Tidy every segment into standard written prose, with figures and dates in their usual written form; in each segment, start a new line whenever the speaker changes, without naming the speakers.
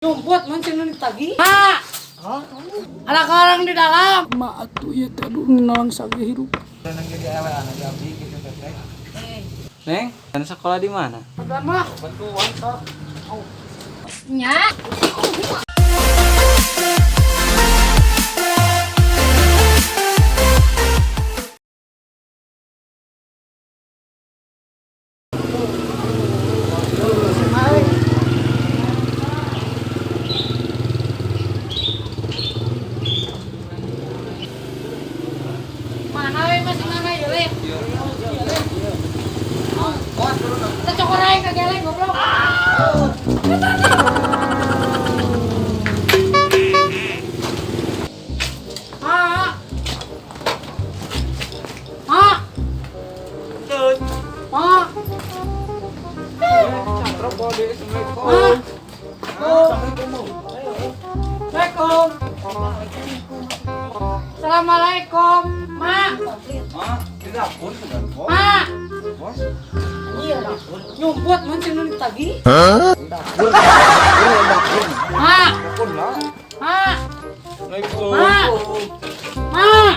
Nyumput mancing ditagi. Mak. Ada orang di dalam.
Mak atuh ya teh aduh nalang sage hirup.
Neng, dan sekolah di mana?
Pedan mah.
Bantuan sok.
Nya. Mana we masih mana ya we? Kita cokor aja ke geleng goblok. Ah. Ah. Ah. Assalamualaikum. Assalamualaikum, Mak.
Di dapur sudah, Bos.
Mak.
Bos.
Nyumput mancing ditagi.
Dapur.
Mak.
Dapur lah.
Mak.
Assalamualaikum.
Mak.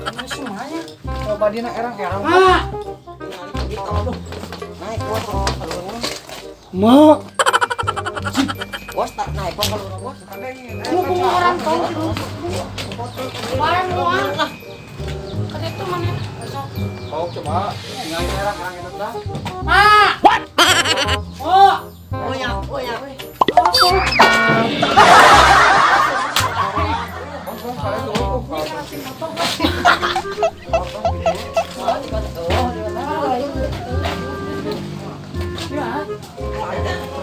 Mana semuanya? Coba dina erang-erang.
Mak.
Naik bos.
Mak,
Bos tak naik bos kalau bos. Ada ini.
Mumpung orang tahu. Barang doang lah. Kan itu mana?
Kau coba tinggal erang-erang itu dah.
Mak. Oh.
Oh ya.
Bos,
Kalian tuh.
ya.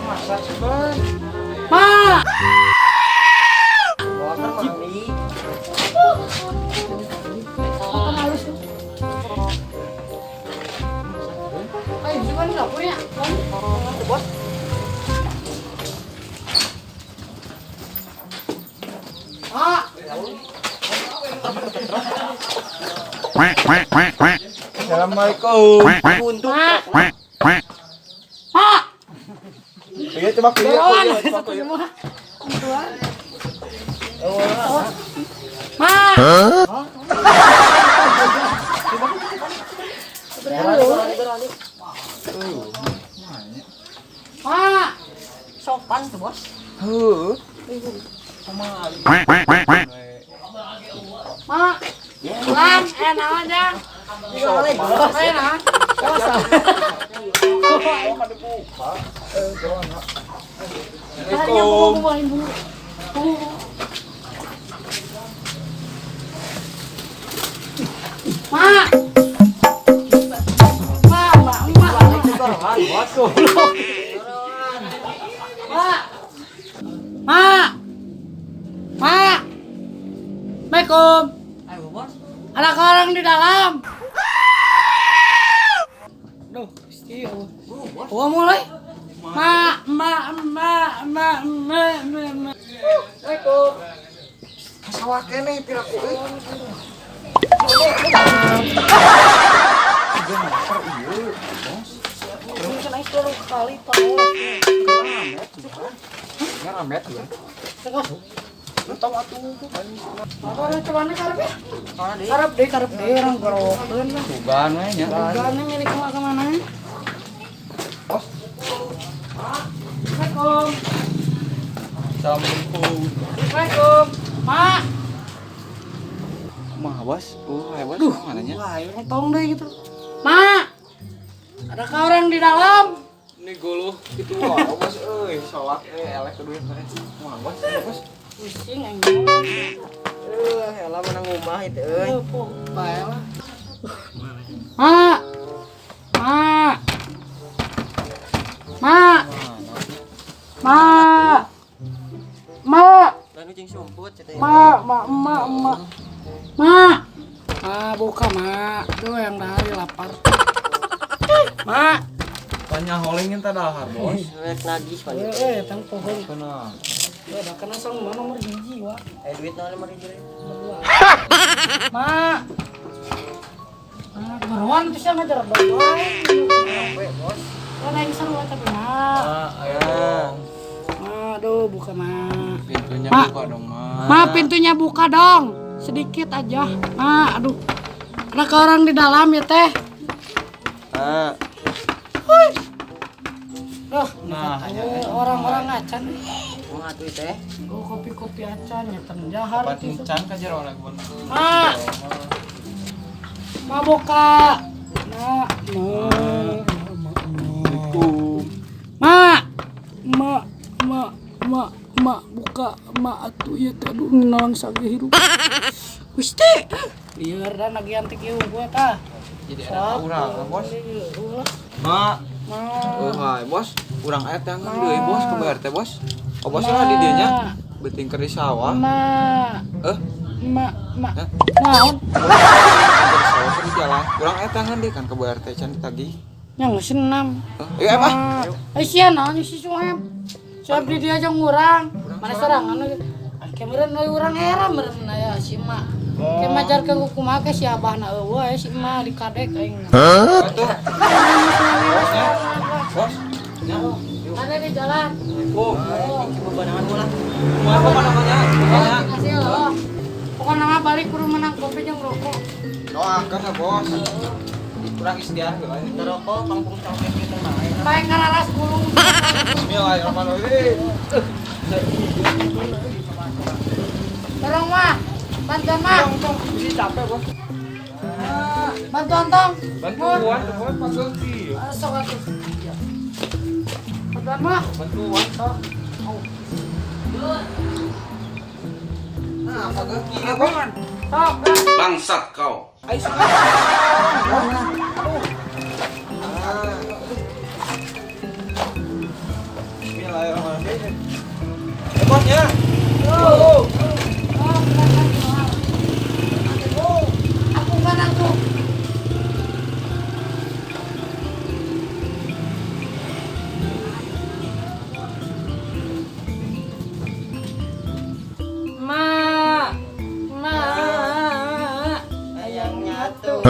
Masak sebentar.
Mak.
Water mandi.
Makan halus tuh. Ayo, cuman enggak punya.
Bos.
Mak.
Assalamualaikum.
Mak. Mak.
Iya coba kuliah.
Doan satu semua. Doan. Mak. Mak.
Sopan tuh bos.
Mak. Lan, enak aja. Enak. Hanya buang-buangin dulu. Mak. Mak. Mak. Mak. Assalamualaikum.
Ayo bos.
Ada orang di dalam. Duh, istri. Gua mulai. Assalamualaikum.
Sawah kene piraku euy.
Ini naik turun kali tahu.
Ngeramet ya.
Tengok.
Lu tahu atuh tuh kan.
Apa cuman karep ya?
Kana deui.
Karep deh orang gorokeun lah.
Tuban we nya.
Gane milik kemana?
Bos.
Assalamualaikum.
Assalamualaikum.
Assalamualaikum. Mak.
Mah bos. Hai bos. Mana nya?
Tolong deh gitu. Mak. Ada orang di dalam.
Ini guluh itu wah bos euy, salat elek keduit teh. Mah bos, bos.
Pusing anjing.
Helah menang rumah itu euy.
Bae lah. Mak. Mak. Mak. Mak. Mak.
Dan kucing sumput cenah.
Mak. Mak. Buka, Mak. Tuh yang dari lapar. Mak.
Tanya holingin teh dahar bos.
Rek nagih paling.
Tang pohon.
Kenal.
Udah kena sang mana nomor hiji, Wak.
Duit na 5.000 rek.
Mak. Beruan tuh siya ngajar beruan.
Bos.
Kan yang seru tapi Mak.
Ayo.
Mak. Aduh, buka mak.
Pintunya
Ma.
buka dong, Ma.
Ma, pintunya buka dong. Sedikit aja. Ma, aduh. Ada ke orang di dalam ya teh.
Nah,
Orang-orang acan.
Mau atuh teh.
Oh, kopi-kopi acan ya jahar.
Patincan ka jero oleh gua.
Ma, ma buka.
Ma buka ma atuh ieu teh aduh nalang sage hirup.
Wis teh. Biar dan lagi antik ieu gua tah.
Jadi ada urang, Bos. Ma. Hai, Bos. Urang aya teh deui, Bos, ke BRT, Bos. Oh, Bos lah di dieu nya. Beuting keur di sawah.
Ma.
Eh,
Naon?
di sawah keur di jalan. Urang aya teh deui kan ke BRT can ditagih.
Yang senam.
Iya, mah.
Sia naon si Suhep. Suhep di dia jeung urang. Mana sorangan lagi. Kemarin urang era meureun aya si Ma. Ke majarkeun ku kumaha ke si abahna eueuh aya si Ma di kadek aing.
Atuh. Bos. Ya.
Ada di jalan.
Oh,
Bebanangan bola.
apa namanya? Namanya.
Kasih lo. Pokoknya nama balik kudu menang kopi jeung rokok.
Doakan lah, Bos. Kurang istiar heula.
Ngerokok kampung sampai kita mah.
Bae ngararas gulung.
Bismillahirrahmanirrahim.
Tolong mah. Bantuan mah.
Bisa capek, Bos.
Bantuan tong.
Bantuan, Bos, pageuki.
Sok atuh. Bantuan mah.
Bantuan, Bos. Nah, pageuki ya, Bos.
Sok.
Bangsat kau.
Ayo Bismillahirrahmanirrahim. Bos ya.
Aku kan aku. Ma. Ayang nyatu.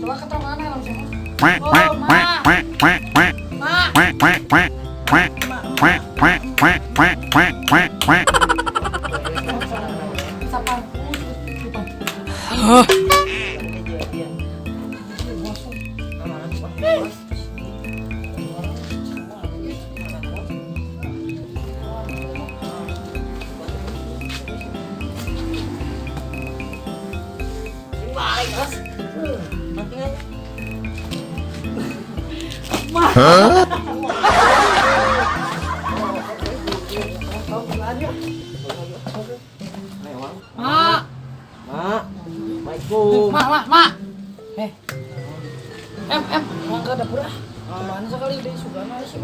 Coba ketongan langsung. Ma. Mangga dapur ah. Kemana sekali deh sugana sih.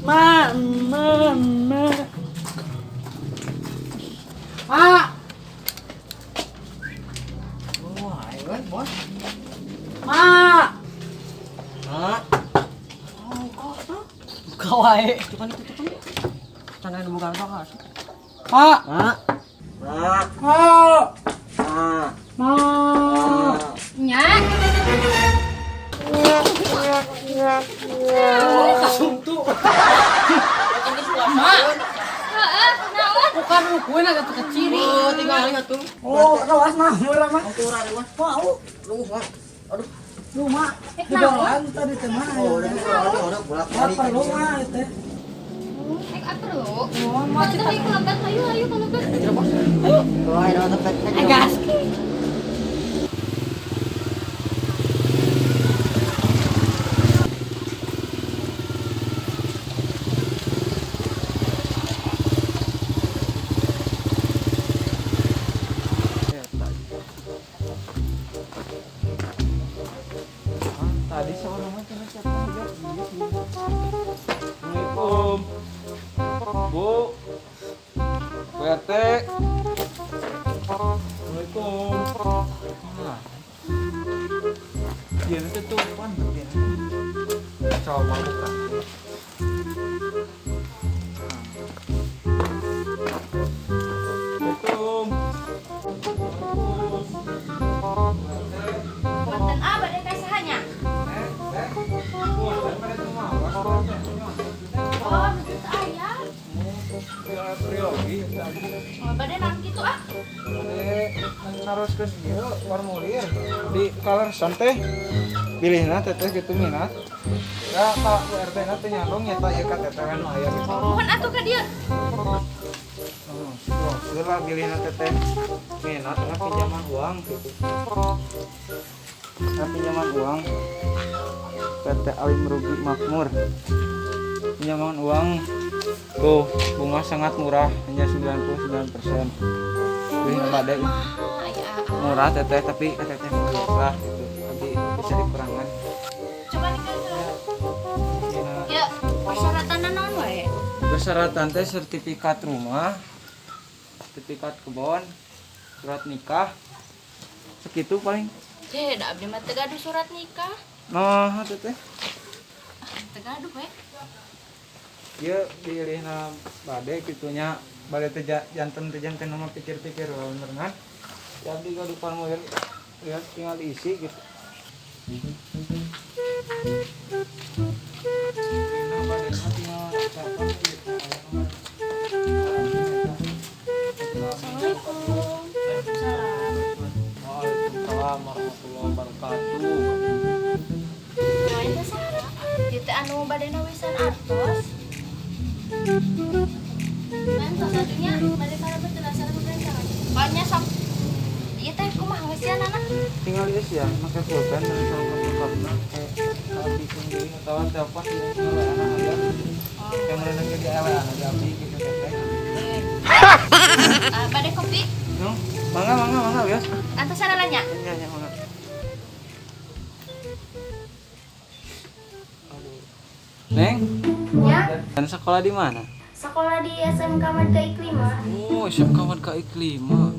Ma.
Bos.
Ma.
Kau wae. Cuman itu. Cana bukan bakas.
Ma. Nya. Kasungtu. Ma. Bukan lukuin agak keciri.
Oh, tinggal lihat tuh.
Oh, rawas mah, murah mah.
Kurang mah.
Mau.
Aduh.
Rumah. Di jalan tadi teh mah.
Oh, udah bolak-balik.
Apa rumah teh?
Naik apa lu?
Oh,
Mau kita ayo kelambat, ayo kelambat.
Oh, ada tempat.
Gas.
Tadi seorang macam siapa aja? Assalamualaikum. Bu. PRT. Assalamualaikum. Dia itu tuh kan dia. Coba buka. priori.
Oh, badan nang gitu ah.
Harus ke ieu formulir di kalersan teh. Pilihna teteh kitu minat. Ya ka URT na teh nyalong nyata ieu KTP mah aya gitu.
Mohon atuh ka dia.
Lah pilihna teteh minat na pinjaman uang gitu. Na pinjaman uang. PT Alim Rugi Makmur. Pinjaman uang tuh bunga sangat murah hanya 99%. Pilih bade murah teteh tapi teteh murah gitu. Nanti bisa dikurangan.
Coba nih kan. Ya, persyaratan naon wae?
Persyaratan teh sertifikat rumah, sertifikat kebon, surat nikah. Segitu paling.
Da abdi mah teu gaduh surat nikah.
Nah, teteh.
Teu gaduh we.
Ieu pilihna bade kitunya bade teh janten nama pikir-pikir beneran. Jadi gaduh formulir lihat tinggal diisi gitu. Waalaikumsalam warahmatullahi wabarakatuh.
Nah, itu Sarah. Kita anu badena wisan artos. Mantos adunya bade kana betul asal berencangan. Pokoknya sok ieu teh kumaha wisian anak?
Tinggal diisi ya, pakai pulpen dan sama lengkapnya kayak abdi sendiri atau telepon di anak aja. Kayak mereka jadi anak abdi gitu teteh.
Bade kopi.
No, mangga bias.
Antos saralanya.
Ya, mangga. Neng,
Ya,
dan sekolah di mana?
sekolah di SMK Marga Iklima.
Oh, SMK Marga Iklima.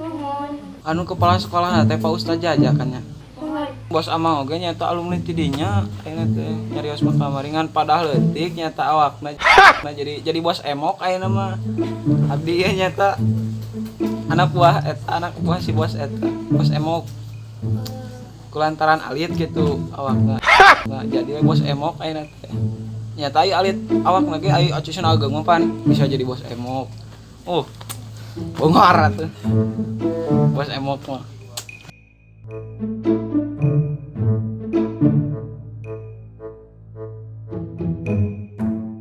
Nuhun.
Anu kepala sekolah teh Pak Ustaz Jaja kan ya.
Nuhun.
Bos ama oge nyata alumni tidinya ayeuna teh nyarios mah kamaringan padahal leutik nyata awakna. Nah jadi bos emok ayeuna mah. Abdi ye nyata anak buah si bos eta, bos emok. Kulantaran alit gitu awakna. Nah, jadi bos emok ayeuna teh. Nyata ieu alit awakna ge aya acusan ageng mah pan bisa jadi bos emok. Bongar atuh. Bos emok mah.